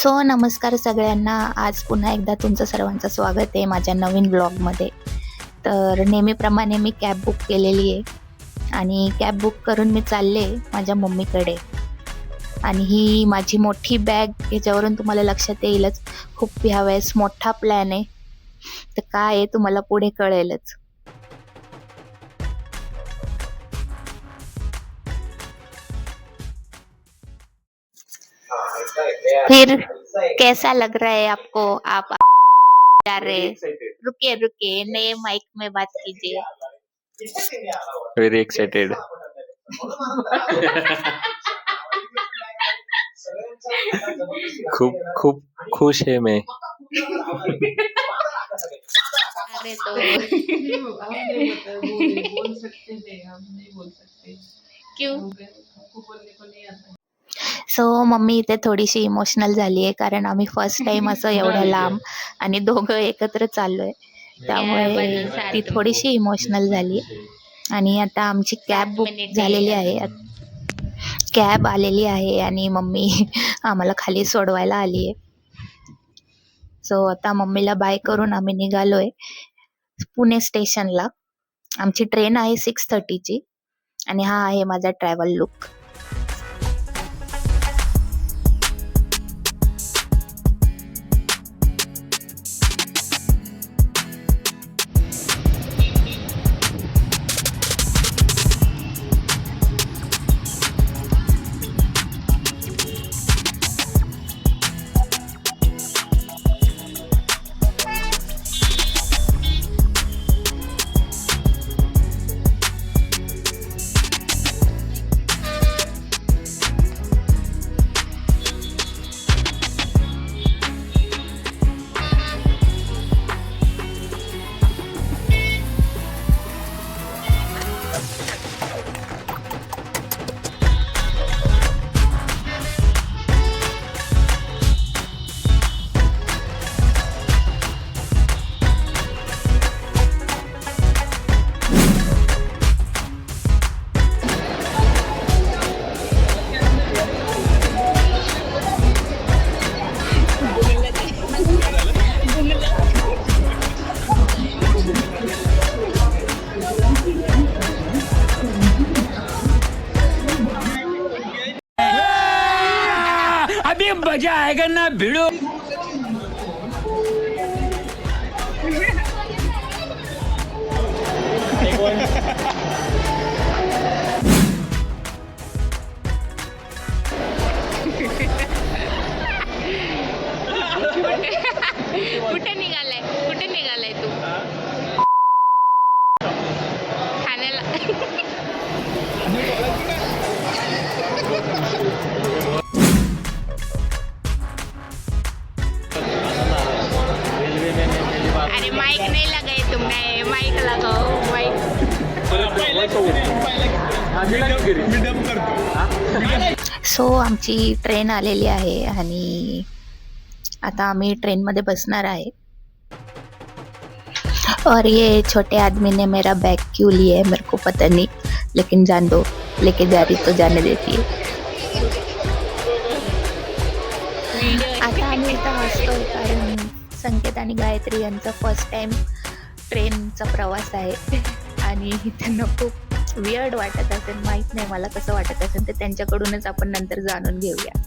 नमस्कार सगळ्यांना. आज पुन्हा एकदा तुमचं सर्वांचं स्वागत आहे माझ्या नवीन ब्लॉगमध्ये. तर नेहमीप्रमाणे मी कॅब बुक केलेली आहे आणि कॅब बुक करून मी चालले माझ्या मम्मीकडे. आणि ही माझी मोठी बॅग, याच्यावरून तुम्हाला लक्षात येईलच खूप ह्यावेळेस मोठा प्लॅन आहे. तर काय आहे तुम्हाला पुढे कळेलच. फिर कैसा लग रहा है आपको? आप जा रहे? रुकिए रुकिए, नए माइक में बात कीजिए. Very excited. खूप खूप खुश है मैं. अरे तो हम नहीं बोल सकते थे, हम नहीं बोल सकते क्यों? हमको बोलने को नहीं आता. मम्मी इथे थोडीशी इमोशनल झाली आहे, कारण आम्ही फर्स्ट टाइम असं एवढ्या लांब आणि दोघं एकत्र चाललोय, त्यामुळे ती थोडीशी इमोशनल झाली. आणि आता आमची कॅब बुक झालेली आहे, कॅब आलेली आहे आणि मम्मी आम्हाला खाली सोडवायला आली आहे. आता मम्मीला बाय करून आम्ही निघालोय पुणे स्टेशनला. आमची ट्रेन आहे 6:30ची आणि हा आहे माझा ट्रॅव्हल लुक. अभी मजा आएगा ना भिड़ो. कुठे निघालाय तू? ठाण्याला. अरे माइक नहीं लगाए तुमने, माइक लगाओ माइक. आमची ट्रेन आलेली आहे आणि आता आम्ही ट्रेनमध्ये बसणार आहे. और ये छोटे आदमी ने मेरा बैग क्यों लिया है मेरे को पता नहीं, लेकिन जान दो, लेके जा रही तो जाने देती है. आता आम्ही इथं हसतोय कारण संकेत आणि गायत्री यांचा फर्स्ट टाइम ट्रेनचा प्रवास आहे आणि त्यांना खूप वियर्ड वाटत असेल. माहित नाही मला कसं वाटत असेल, ते त्यांच्याकडूनच आपण नंतर जाणून घेऊया.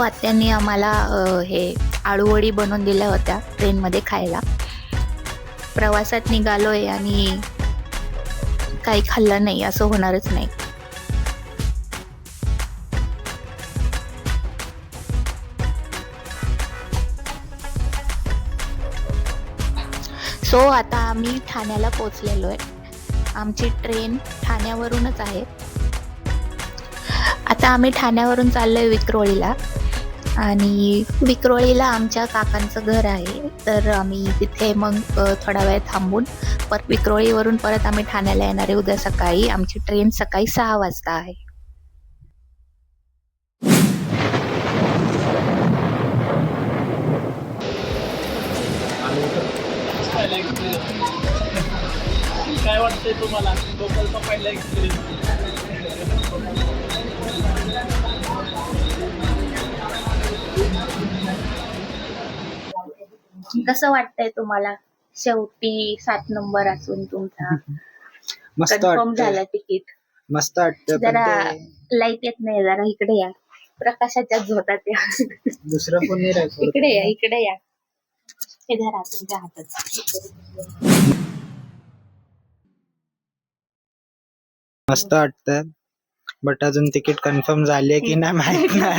आत्यांनी आम्हाला हे आळूवडी बनवून दिल्या होत्या ट्रेनमध्ये खायला. प्रवासात निघालोय आणि काही खाल्लं नाही असं होणारच नाही. सो आता आम्ही ठाण्याला पोचलेलो आहे. आमची ट्रेन ठाण्यावरूनच आहे. आता आम्ही ठाण्यावरून चाललोय विक्रोळीला आणि विक्रोळीला आमच्या काकांचं घर आहे. तर आम्ही तिथे मग थोडा वेळ थांबून परत विक्रोळीवरून परत आम्ही ठाण्याला येणार आहे उद्या सकाळी. आमची ट्रेन सकाळी 6 वाजता आहे. काय वाटतंय तुम्हाला लोकलचा पहिला एक्सपिरियन्स? कसं वाटतंय तुम्हाला? शेवटी 7 नंबर असून तुमचा मस्त कन्फर्म वाटतं. झालं तिकीट. मस्त वाटतं पण जरा ते लाईट येत नाही, जरा इकडे या. प्रकाशाच्या झोतात या. दुसरं कोण नाही राहत. इकडे या, इकडे या. हे धरा तुमच्या हातात. मस्त वाटतं बट अजून तिकीट कन्फर्म झाले की नाही माहित नाही.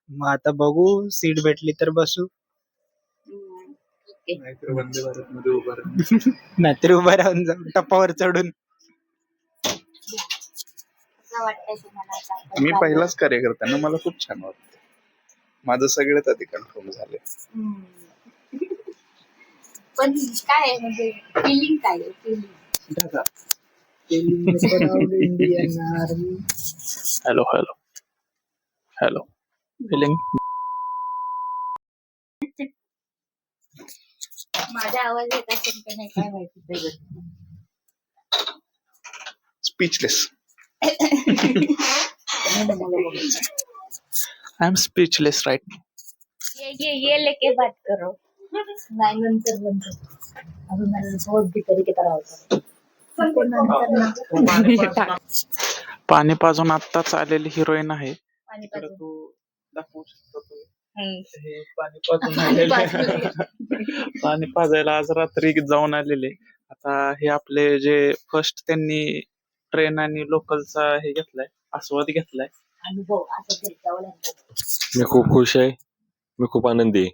मग आता बघू, सीट भेटली तर बसू, नाहीतर उभं राहून जाऊ टप्पावर चढून. कसं वाटतंय तुम्हाला आता? मी पहिलाच कार्यकर्ता ना, मला खूप छान वाटतं. माझं सगळ्यात आधी कन्फर्म झाले. पण काय आहे म्हणजे फिलिंग काय आहे? Feeling Indian army. Hello hello hello. Feeling माझा आवाज येत असेल का नाही काय माहिती. Speechless. I am speechless right. ये लेके बात करो. नाही नंतर अजून बहुत भी तरीके होता. पाणी पाजून आत्ताच आलेली हिरोईन आहे. हे पाणी पाजून आलेले पाणी पाजायला आज रात्री जाऊन आलेले. आता हे आपले जे फर्स्ट त्यांनी ट्रेन आणि लोकलचा हे घेतलाय, आस्वाद घेतलाय. अनुभव असं घ्यावं लागतं. मी खूप खुश आहे. मी खूप आनंदी आहे.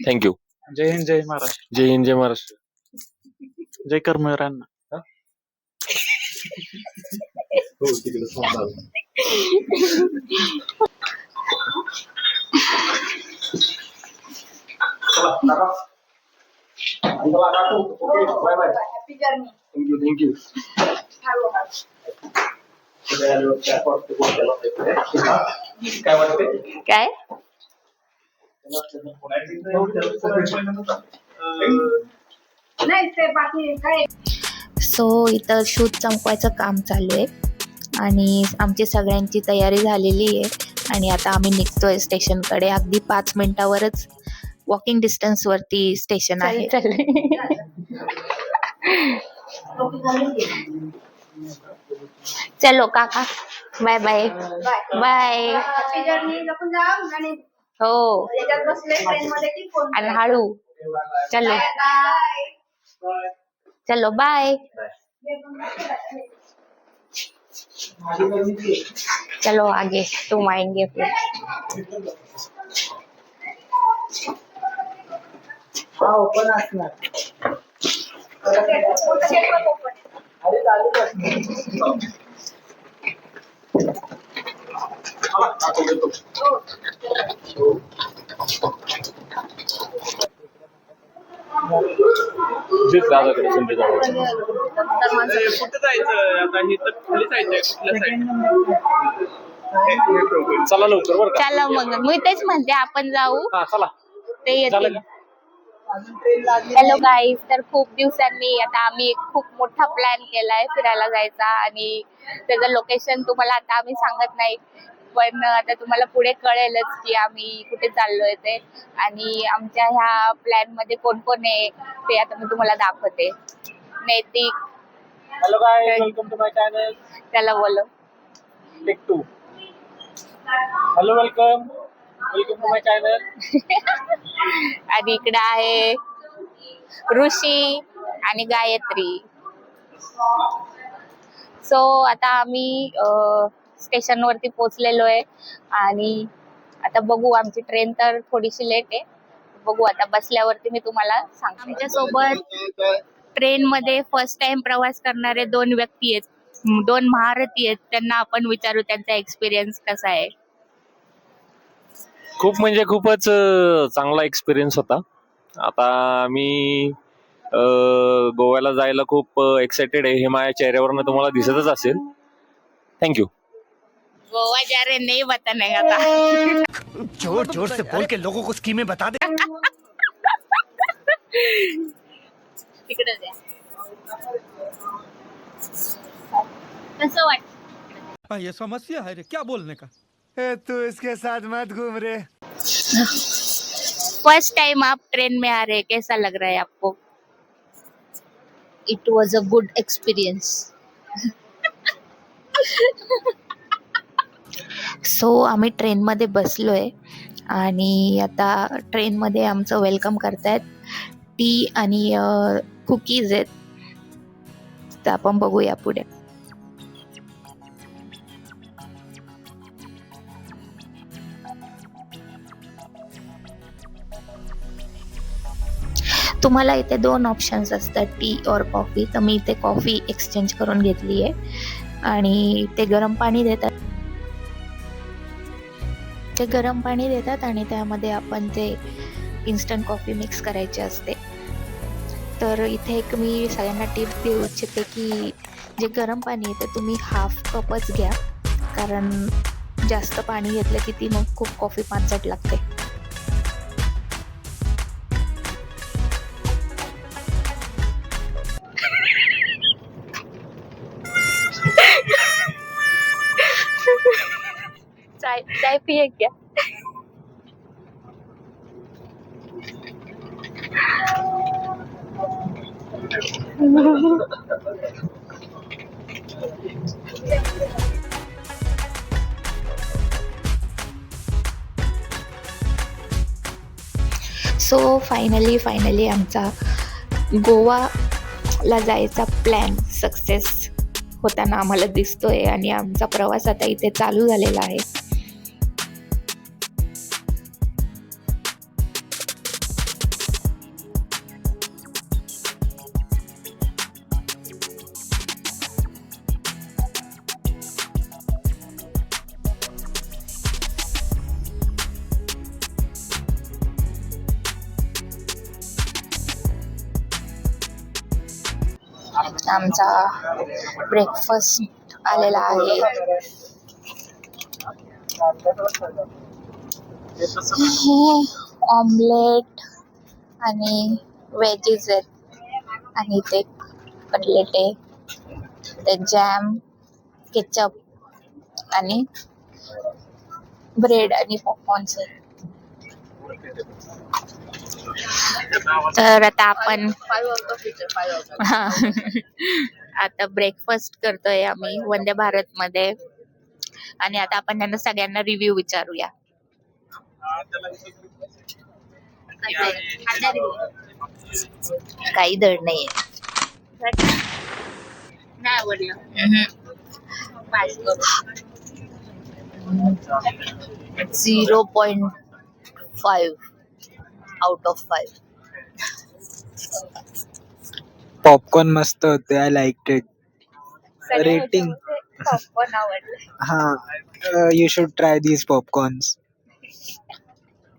थँक्यू. जय हिंद, जय महाराष्ट्र, जय हिंद, जय महाराष्ट्र. जय कर्मवीरांना. थँक्यू. काय सो इथं शूट संपवायचं काम चालू आहे आणि आमची सगळ्यांची तयारी झालेली आहे आणि आता आम्ही निघतोय स्टेशनकडे. अगदी 5 मिनिटावरच वॉकिंग डिस्टन्स वरती स्टेशन आहे. चलो काका, बाय बाय बाय. हो आणि हळू. चलो चलो बाय. चलो आगे तुम आएंगे फिर. ओपन असणार. दादाकडे संजय दादा. कुठे जायचं आता? हे तर खाली जायचंय कुठल्या साईड? चला लवकर बरं का. चला मग मी तेच म्हणते आपण जाऊ. हा चला. ते येतील. हॅलो गाईज, तर खूप दिवसांनी आता आम्ही एक खूप मोठा प्लॅन केलाय फिरायला जायचा आणि त्याचं लोकेशन तुम्हाला आता आम्ही सांगत नाही, पण आता तुम्हाला पुढे कळेलच की आम्ही कुठे चाललोय ते. आणि आमच्या ह्या प्लॅन मध्ये कोण कोण आहे ते आता मी तुम्हाला दाखवते. Naitik, hello guys, welcome to my channel. त्याला बोलो. Take 2. Hello, welcome to my channel. आणि इकडे आहे ऋषी आणि गायत्री. सो आता आम्ही स्टेशन वरती पोहोचलेलो आहे आणि आता बघू, आमची ट्रेन तर थोडीशी लेट आहे. बघू आता बसल्यावरती मी तुम्हाला सांगते. त्याच्यासोबत ट्रेन मध्ये फर्स्ट टाइम प्रवास करणारे 2 व्यक्ती आहेत, 2 महारथी आहेत. त्यांना आपण विचारू त्यांचा एक्सपिरियन्स कसा आहे. खूप म्हणजे खूपच चांगला एक्सपिरियन्स होता. आता मी गोव्याला जायला खूप एक्साइटेड आहे, हे माझ्या चेहऱ्यावरनं तुम्हाला दिसतच असेल. थँक्यू. गोवा जा रे नाही बता नाही आता. जोर जोर से बोल के लोगों को स्कीमें बता दे. तिकडे द्या. कसं वाटतं? ये समस्या है रे, क्या बोलने का. तू इसके साथ मत घूम रे. फर्स्ट टाइम आप ट्रेन में आ रहे हैं, कैसा लग रहा है आपको? It was a good experience. So आम्ही ट्रेनमध्ये बसलोय आणि आता ट्रेनमध्ये आमचं वेलकम करतायत. टी आणि कुकीज आहेत, तर आपण बघूया पुढे. तुम्हाला इथे 2 ऑप्शन्स असतात, टी और कॉफी. तर मी इथे कॉफी एक्सचेंज करून घेतली आहे आणि ते गरम पाणी देतात. ते गरम पाणी देतात आणि त्यामध्ये आपण ते इन्स्टंट कॉफी मिक्स करायची असते. तर इथे एक मी सगळ्यांना टिप देऊ इच्छिते की जे गरम पाणी आहे ते तुम्ही हाफ कपच घ्या, कारण जास्त पाणी घेतलं की ती मग खूप कॉफी पानसट लागते. चाय पिए क्या? सो फायनली आमचा गोवाला जायचा प्लॅन सक्सेस होताना आम्हाला दिसतोय आणि आमचा प्रवास आता इथे चालू झालेला आहे. आमचा ब्रेकफास्ट आलेला आहे. हे ऑमलेट आणि वेजीज आहेत आणि ते कटलेट आहे, ते जॅम, केचप आणि ब्रेड आणि पॉपकॉर्न्स आहेत. तर आता आपण आता ब्रेकफास्ट करतोय आम्ही वंदे भारत मध्ये आणि आता आपण त्यांना सगळ्यांना रिव्ह्यू विचारूया. काही दड नाहीये. नाही आवडलं. 0.5 आउट ऑफ 5. पॉपकॉर्न मस्त होते. I like it. Rating popcorn आवडलं. हा, you should try these popcorns.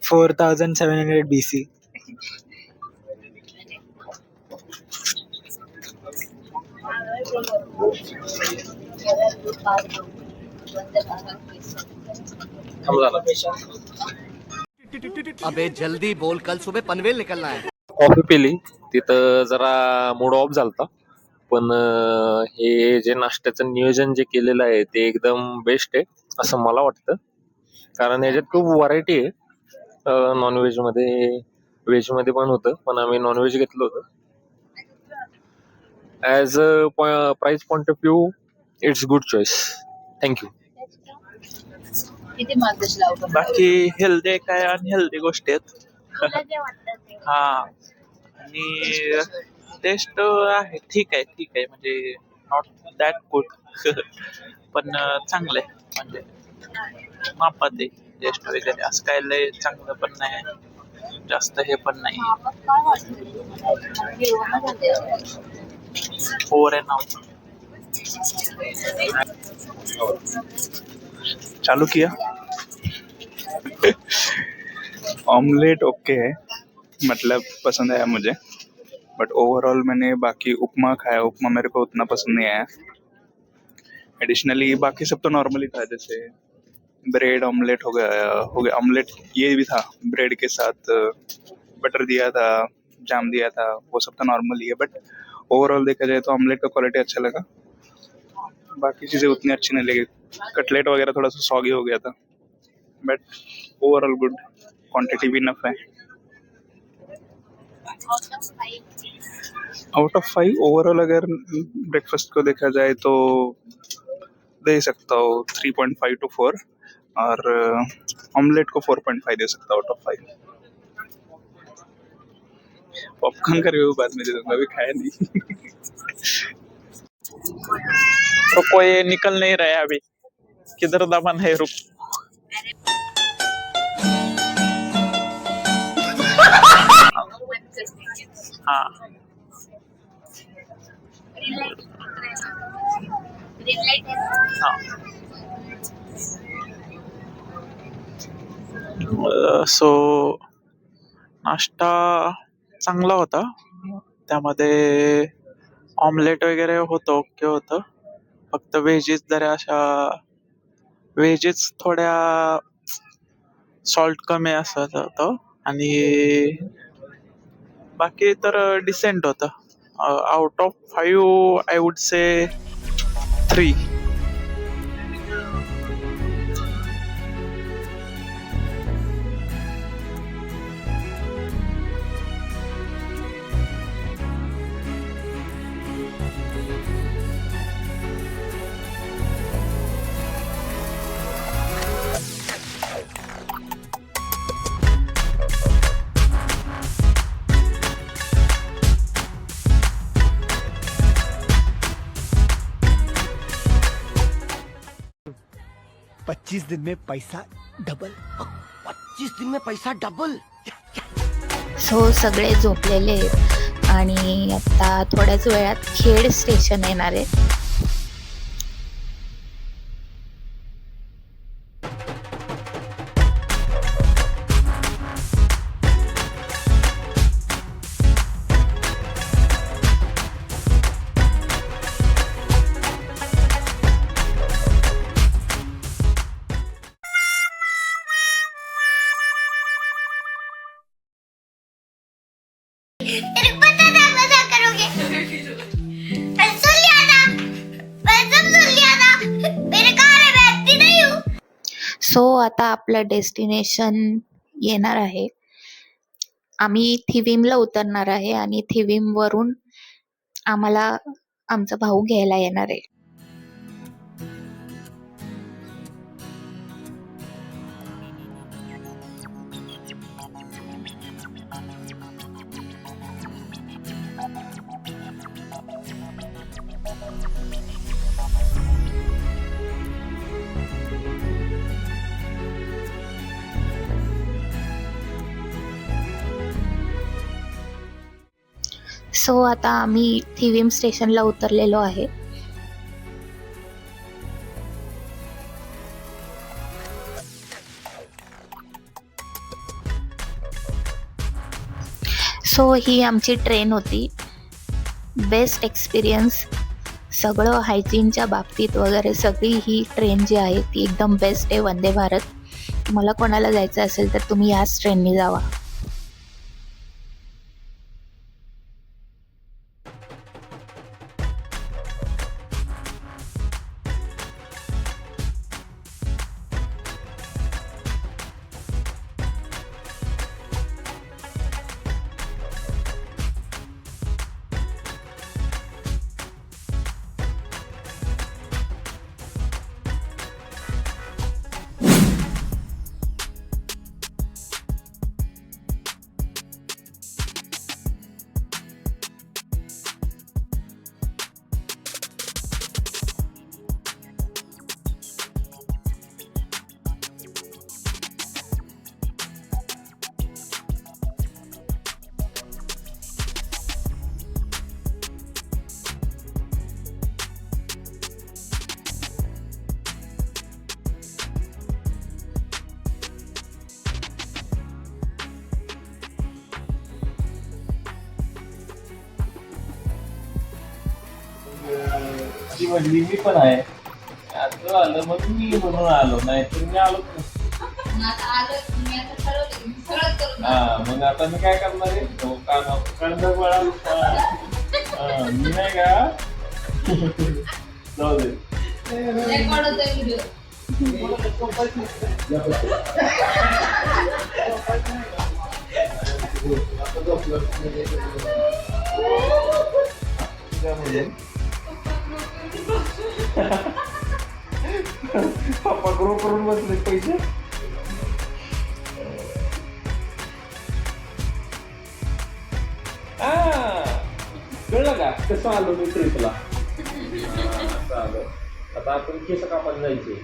4700 BC. अबे जल्दी बोल, कल सुबह पनवेल निकलना है. कॉफी पिली, तिथं जरा मूड ऑफ झालता, पण हे जे नाश्त्याचं नियोजन जे केलेलं आहे ते एकदम बेस्ट आहे असं मला वाटतं. कारण याच्यात खूप व्हरायटी आहे. नॉनव्हेज मध्ये, व्हेज मध्ये पण होतं, पण आम्ही नॉनव्हेज घेतलं होतं. As a price point of view it's good choice. Thank you. किती मार्गदर्शन लावतो? बाकी हेल्दी काय अनहेल्दी गोष्टी आहेत. तुला जे वाटतं ते. हा, आणि टेस्ट आहे, ठीक आहे म्हणजे नॉट दॅट गुड पण चांगलं आहे, म्हणजे मापात आहे. टेस्ट वगैरे असं काय लय चांगलं पण नाही, जास्त हे पण नाही. 4 and out. चालू किया. ऑमलेट ओके है, मतलब पसंद आया मुझे, बट ओवरऑल मैंने बाकी उपमा खाया, उपमा मेरे को उतना पसंद नहीं आया. एडिशनली बाकी सब तो नॉर्मली था, जैसे ब्रेड ऑमलेट हो गया ऑमलेट, ये भी था ब्रेड के साथ बटर दिया था, जाम दिया था, वो सब तो नॉर्मल ही है. बट ओवरऑल देखा जाए तो ऑमलेट का क्वालिटी अच्छा लगा, बाकी चीज़ें उतनी अच्छी नहीं लगी. कटलेट वगैरह थोड़ा सा सॉगी हो गया था, बट ओवरऑल गुड, क्वांटिटी भी इनफ है. आउट ऑफ 5 ओवरऑल अगर ब्रेकफास्ट को देखा जाए तो दे सकता हूँ 3.5 to 4, और ऑमलेट को 4.5 दे सकता हूँ आउट ऑफ 5. पॉपकॉर्न का रिव्यू बाद में दे दूंगा, अभी खाया नहीं. तो कोई निकल नहीं रहा है अभी, किधर दमन है, रुक. हाँ सो नाश्ता चांगला होता, त्यामध्ये ऑमलेट वगैरे होतं, ओके होतं. फक्त व्हेजीस जरा अशा, व्हेजीस थोड्या सॉल्ट कमी असत होतं, आणि बाकी तर डिसेंट होतं. Out of 5 I would say 3. पच्चीस दिन में पैसा डबल. 25 दिन में पैसा डबल. सो सगळे झोपलेले आहेत आणि आता थोड्याच वेळात खेड स्टेशन येणार आहे. सो आता आपलं डेस्टिनेशन येणार आहे. आम्ही थिविमला उतरणार आहे आणि थिविम वरून आम्हाला आमचा भाऊ घ्यायला येणार आहे. सो आता आम्ही थिविम स्टेशनला उतरलेलो आहे. सो ही आमची ट्रेन होती. बेस्ट एक्सपिरियन्स, सगळं हायजीनच्या बाबतीत वगैरे सगळी ही ट्रेन जी आहे ती एकदम बेस्ट आहे. वंदे भारत. तुम्हाला कोणाला जायचं असेल तर तुम्ही याच ट्रेननी जावा. ती म्हणली मी पण आहे. असं आलं मग मी म्हणून आलो, नाही तर मी आलोच नसतो. हा मग आता मी काय करणार आहे, कांदा गोळा मी नाही का. जाऊ दे. पप्पा ग्रो करून बसले पैसे. कळलं का कसं आलो मी ट्रिपला. आलो आता आपण केस कापायला जायचे.